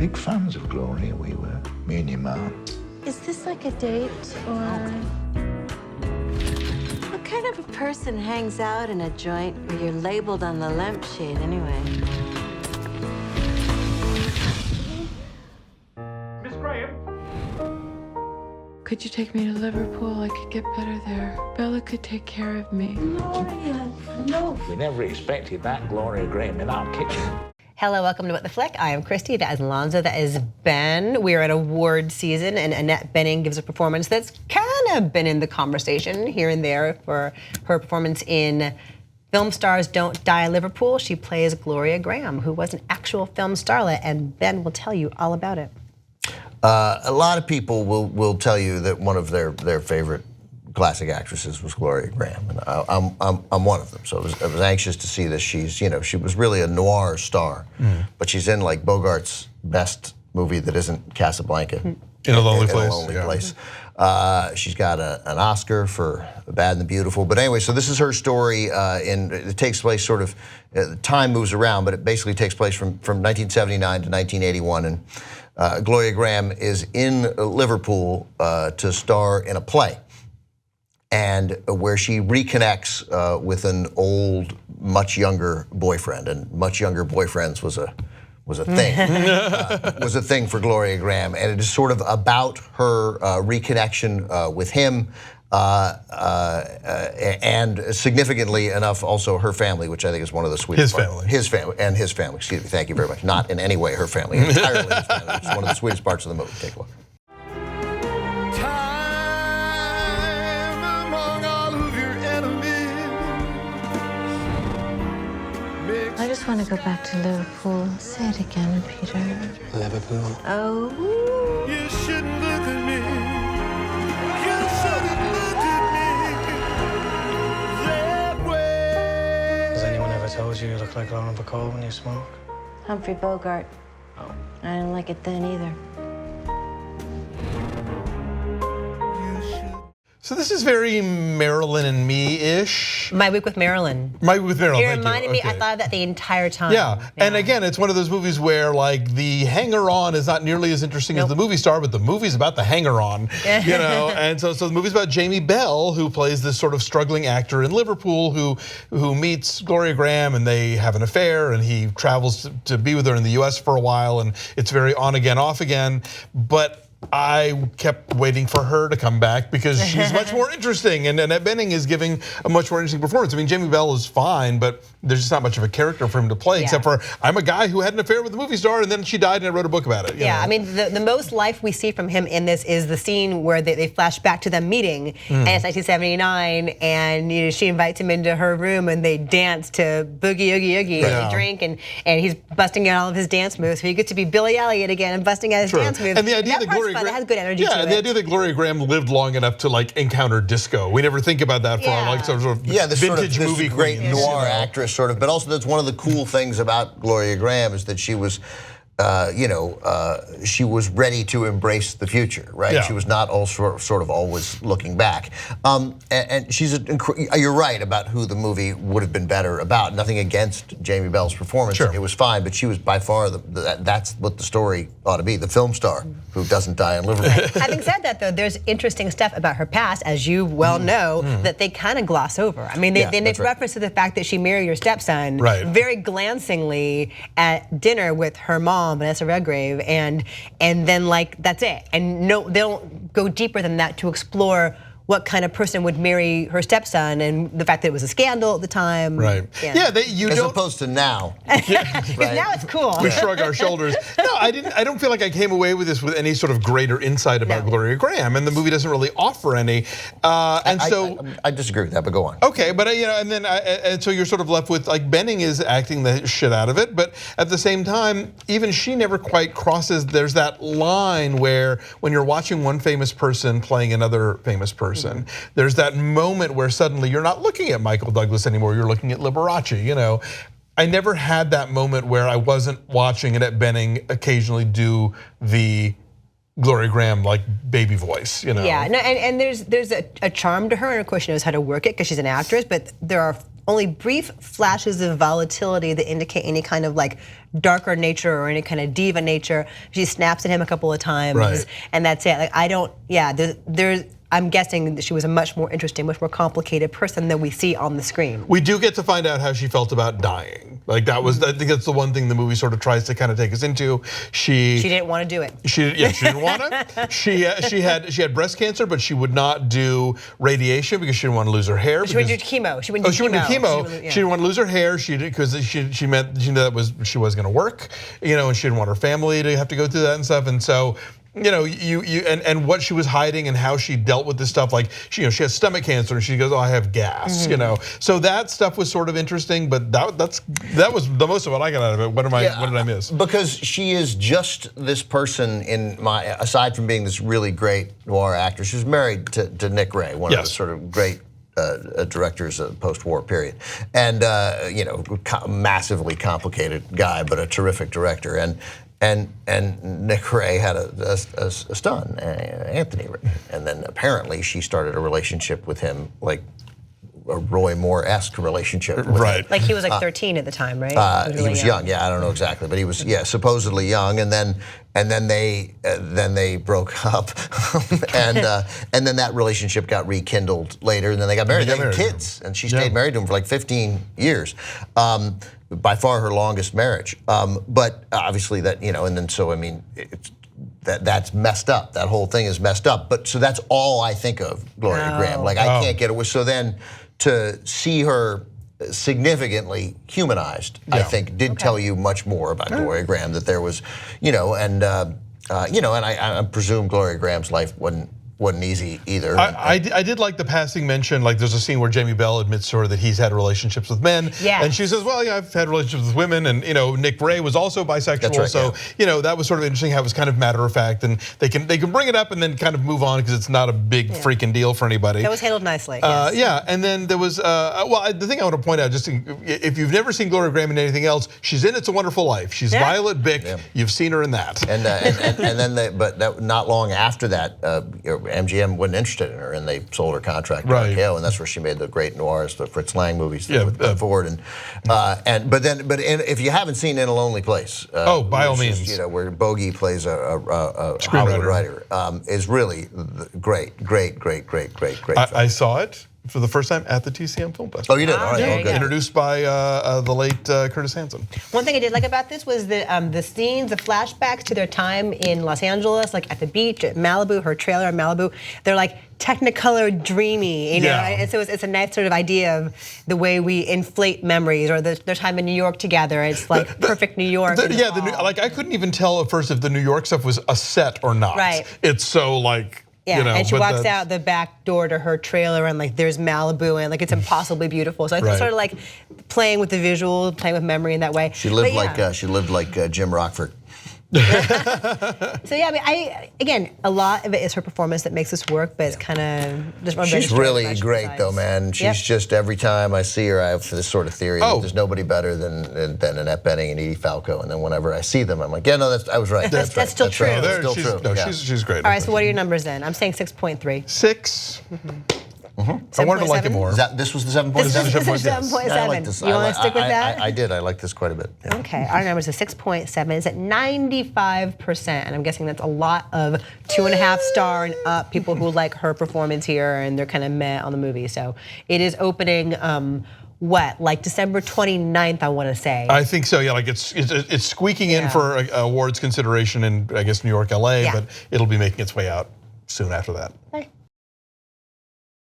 Big fans of Gloria, we were. Me and your mum. Is this like a date, or...? What kind of a person hangs out in a joint where you're labeled on the lampshade anyway? Miss Graham? Could you take me to Liverpool? I could get better there. Bella could take care of me. Gloria, no. We never expected that Gloria Grahame in our kitchen. Hello, welcome to What the Flick. I am Christy, that is Alonzo, that is Ben. We are at award season, and Annette Bening gives a performance that's kind of been in the conversation here and there for her performance in Film Stars Don't Die in Liverpool. She plays Gloria Grahame, who was an actual film starlet, and Ben will tell you all about it. A lot of people will tell you that one of their favorite classic actresses was Gloria Grahame, and I'm one of them. So I was anxious to see that she was really a noir star, but she's in like Bogart's best movie that isn't Casablanca. In a Lonely Place. In a Lonely Place. She's got an Oscar for The Bad and the Beautiful. But anyway, so this is her story, and it takes place sort of, time moves around, but it basically takes place from 1979 to 1981. And Gloria Grahame is in Liverpool to star in a play, and where she reconnects with an old, much younger boyfriend, and much younger boyfriends was a thing. Was a thing for Gloria Grahame, and it is sort of about her reconnection with him, and significantly enough, also her family, which I think is one of the sweetest. His family. Excuse me. Thank you very much. Not in any way her family. Entirely his family. Which is one of the sweetest parts of the movie. Take a look. I just want to go back to Liverpool. Say it again, Peter. Liverpool. Oh. You shouldn't look at me. You shouldn't look at me that way. Has anyone ever told you you look like Lauren Bacall when you smoke? Humphrey Bogart. Oh. I didn't like it then either. So this is very Marilyn and Me-ish. My Week with Marilyn. My Week with Marilyn, It reminded me, I thought of that the entire time. Yeah, and again, it's one of those movies where like the hanger-on is not nearly as interesting as the movie star, but the movie's about the hanger-on, you know? And so the movie's about Jamie Bell, who plays this sort of struggling actor in Liverpool who meets Gloria Grahame, and they have an affair, and he travels to be with her in the US for a while, and it's very on again, off again, but I kept waiting for her to come back because she's much more interesting, and Annette Bening is giving a much more interesting performance. I mean, Jamie Bell is fine, but there's just not much of a character for him to play, except for I'm a guy who had an affair with a movie star, and then she died, and I wrote a book about it. You know? I mean, the most life we see from him in this is the scene where they flash back to them meeting, and it's 1979, and she invites him into her room, and they dance to Boogie Oogie Oogie, and they drink, and he's busting out all of his dance moves, so he gets to be Billy Elliot again and busting out his dance moves. And the idea that Gloria Grahame has good energy to it. and the idea that Gloria Grahame lived long enough to like encounter disco. We never think about that for like sort of this vintage sort of, movie this great queens, noir actress, sort of. But also, that's one of the cool things about Gloria Grahame is that she was, she was ready to embrace the future, right? Yeah. She was not sort of always looking back. And she's you're right about who the movie would have been better about. Nothing against Jamie Bell's performance; it was fine. But she was by far that's what the story ought to be: the film star who doesn't die in Liverpool. Having said that, though, there's interesting stuff about her past, as you well know, that they kind of gloss over. I mean, they make reference to the fact that she married your stepson very glancingly at dinner with her mom, Vanessa Redgrave, and then like that's it. And no, they don't go deeper than that to explore what kind of person would marry her stepson, and the fact that it was a scandal at the time. Right. As opposed to now. Because now it's cool. We shrug our shoulders. No, I don't feel like I came away with this with any sort of greater insight about Gloria Grahame, and the movie doesn't really offer any. I disagree with that, but go on. Okay, but and so you're sort of left with like Bening is acting the shit out of it, but at the same time, even she never quite crosses. There's that line where when you're watching one famous person playing another famous person. There's that moment where suddenly you're not looking at Michael Douglas anymore, you're looking at Liberace, you know. I never had that moment where I wasn't watching Annette Bening occasionally do the Gloria Grahame like baby voice, you know. Yeah, no, and there's a charm to her, and of course she knows how to work it because she's an actress. But there are only brief flashes of volatility that indicate any kind of like darker nature or any kind of diva nature. She snaps at him a couple of times, and that's it. Like I don't, there's. I'm guessing that she was a much more interesting, much more complicated person than we see on the screen. We do get to find out how she felt about dying. Like that was, I think that's the one thing the movie sort of tries to kind of take us into. She didn't want to do it. She didn't want to. She had breast cancer, but she would not do radiation because she didn't want to lose her hair. She would do chemo. She wouldn't do chemo. She wouldn't do chemo. She didn't want to lose her hair. She did because she meant that was she was going to work, and she didn't want her family to have to go through that and stuff. And so. And what she was hiding and how she dealt with this stuff, like she has stomach cancer and she goes, oh, I have gas, So that stuff was sort of interesting, but that was the most of what I got out of it. What did I miss? Because she is just this person aside from being this really great noir actress, she was married to Nick Ray, one of the sort of great directors of the post-war period, and massively complicated guy, but a terrific director. And Nick Ray had a son, Anthony Ray, and then apparently she started a relationship with him, like a Roy Moore-esque relationship. With him. Like he was like 13 at the time, right? He was young. Yeah, I don't know exactly, but he was supposedly young, and then they broke up, and then that relationship got rekindled later, and then they got married. They had kids, and she stayed married to him for like 15 years. By far her longest marriage, but obviously that and then so I mean that's messed up. That whole thing is messed up. But so that's all I think of Gloria Grahame. Like I can't get away. So then to see her significantly humanized, I think did tell you much more about Gloria Grahame. That there was, and I presume Gloria Grahame's life wasn't easy either. I did like the passing mention, like there's a scene where Jamie Bell admits to her that he's had relationships with men. Yeah. And she says, well, yeah, I've had relationships with women, and Nick Ray was also bisexual. Right, so, that was sort of interesting how it was kind of matter of fact, and they can bring it up and then kind of move on because it's not a big freaking deal for anybody. That was handled nicely. Yes. Yeah, and then there was, the thing I want to point out, just if you've never seen Gloria Grahame in anything else, she's in It's a Wonderful Life. She's Violet Bick. Yeah. You've seen her in that. And then, not long after that, MGM wasn't interested in her, and they sold her contract to RKO, and that's where she made the great noirs, the Fritz Lang movies with Ford, but if you haven't seen In a Lonely Place, by all means, where Bogey plays a Hollywood writer, is really great. I saw it for the first time at the TCM Film Festival. Oh, you did? All right. Introduced by the late Curtis Hanson. One thing I did like about this was the scenes, the flashbacks to their time in Los Angeles, like at the beach, at Malibu, her trailer in Malibu. They're like Technicolor dreamy, and so it's a nice sort of idea of the way we inflate memories, or their time in New York together. It's like perfect New York. Like I couldn't even tell at first if the New York stuff was a set or not. Right. It's so like. Yeah, and she walks out the back door to her trailer, and like there's Malibu, and like it's impossly beautiful. So I think sort of like playing with the visual, playing with memory in that way. She lived like Jim Rockford. So yeah, I mean, again, a lot of it is her performance that makes this work, but it's kind of just. She's really great though, man. She's just, every time I see her, I have this sort of theory that there's nobody better than Annette Bening and Edie Falco. And then whenever I see them, I'm like, yeah, no, I was right. That's still true. That's still true. No, she's great. All right, so what are your numbers then? I'm saying 6.3. 6. I wanted to like it more. This was the 7.7? This is 7.7. I like this. You want to stick with that? I did. I like this quite a bit. Yeah. Okay, our numbers are 6.7. It's at 95%, and I'm guessing that's a lot of 2.5 star and up people who like her performance here, and they're kind of meh on the movie. So it is opening. Like December 29th, I want to say. I think so, yeah. Like it's squeaking in for awards consideration in, I guess, New York, LA, but it'll be making its way out soon after that. Okay.